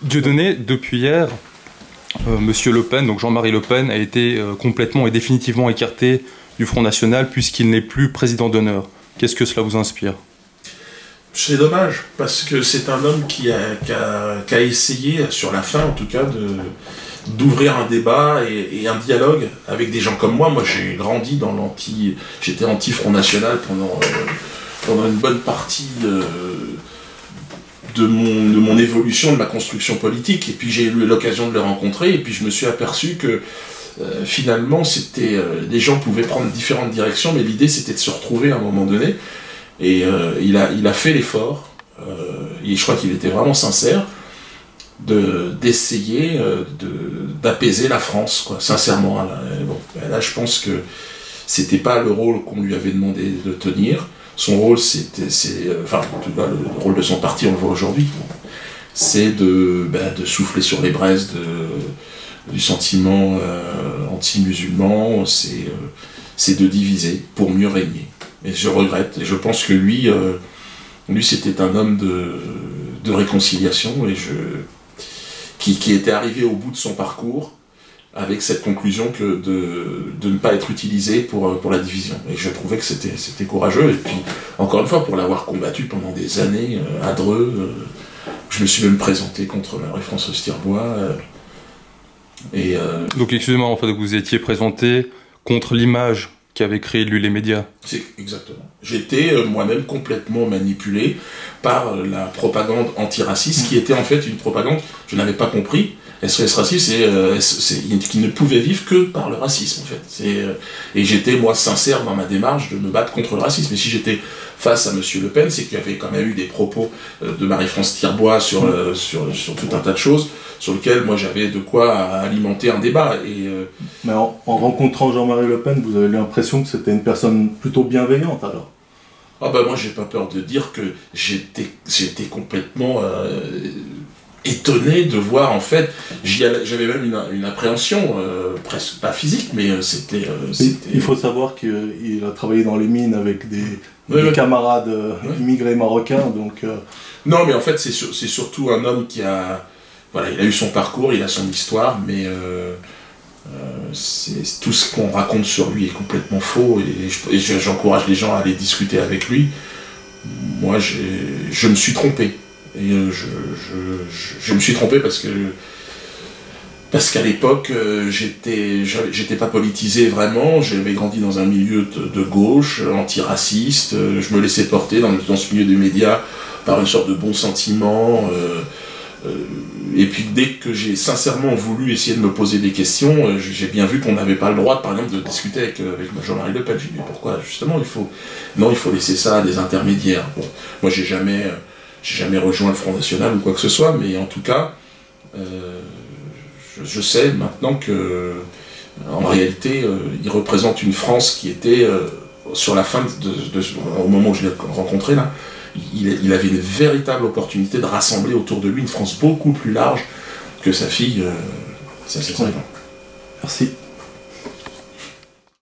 Dieudonné, depuis hier, Monsieur Le Pen, donc Jean-Marie Le Pen, a été complètement et définitivement écarté du Front National puisqu'il n'est plus président d'honneur. Qu'est-ce que cela vous inspire? C'est dommage, parce que c'est un homme qui a essayé, sur la fin en tout cas, d'ouvrir un débat et un dialogue avec des gens comme moi. Moi, j'ai grandi dans j'étais anti-Front National pendant une bonne partie de mon évolution, de ma construction politique. Et puis j'ai eu l'occasion de le rencontrer, et puis je me suis aperçu que finalement, les gens pouvaient prendre différentes directions, mais l'idée c'était de se retrouver à un moment donné. Et il a fait l'effort, et je crois qu'il était vraiment sincère, d'essayer d'apaiser la France, quoi, sincèrement. Là, je pense que c'était pas le rôle qu'on lui avait demandé de tenir. Son rôle, enfin, en tout cas, le rôle de son parti, on le voit aujourd'hui, c'est de souffler sur les braises du sentiment anti-musulman, c'est de diviser pour mieux régner. Et je regrette, et je pense que lui c'était un homme de réconciliation, et qui était arrivé au bout de son parcours avec cette conclusion de ne pas être utilisé pour la division. Et je trouvais que c'était courageux, et puis encore une fois, pour l'avoir combattu pendant des années à Dreux, je me suis même présenté contre Marie-Françoise Tirbois. Donc excusez-moi, en fait, vous étiez présenté contre l'image qu'avait créé lui les médias. C'est exactement. J'étais moi-même complètement manipulé par la propagande antiraciste, qui était en fait une propagande, je n'avais pas compris. SOS Racisme, qui ne pouvait vivre que par le racisme, en fait. Et j'étais, moi, sincère dans ma démarche de me battre contre le racisme. Et si j'étais face à Monsieur Le Pen, c'est qu'il y avait quand même eu des propos de Marie-France Tirbois sur tout un tas de choses, sur lesquels moi j'avais de quoi alimenter un débat. Mais en rencontrant Jean-Marie Le Pen, vous avez l'impression que c'était une personne plutôt bienveillante, alors? Ah bah moi j'ai pas peur de dire que j'étais complètement étonné de voir, en fait, j'avais même une appréhension, presque pas physique, mais c'était... Il faut savoir qu'il a travaillé dans les mines avec des camarades immigrés marocains, donc... Non, mais en fait, c'est surtout un homme qui a... Voilà, il a eu son parcours, il a son histoire, mais tout ce qu'on raconte sur lui est complètement faux, et j'encourage les gens à aller discuter avec lui. Moi, je me suis trompé. Et je me suis trompé parce qu'à l'époque, j'étais pas politisé vraiment, j'avais grandi dans un milieu de gauche, antiraciste, je me laissais porter dans ce milieu des médias par une sorte de bon sentiment, et puis dès que j'ai sincèrement voulu essayer de me poser des questions, j'ai bien vu qu'on n'avait pas le droit, par exemple, de discuter avec Jean-Marie Le Pen. J'ai dit, mais pourquoi? Justement, il faut laisser ça à des intermédiaires. Bon, moi, j'ai jamais rejoint le Front National ou quoi que ce soit, mais en tout cas, je sais maintenant que, en réalité, il représente une France qui était, sur la fin, au moment où je l'ai rencontré, là, il avait une véritable opportunité de rassembler autour de lui une France beaucoup plus large que sa fille, ça c'est vrai. Merci.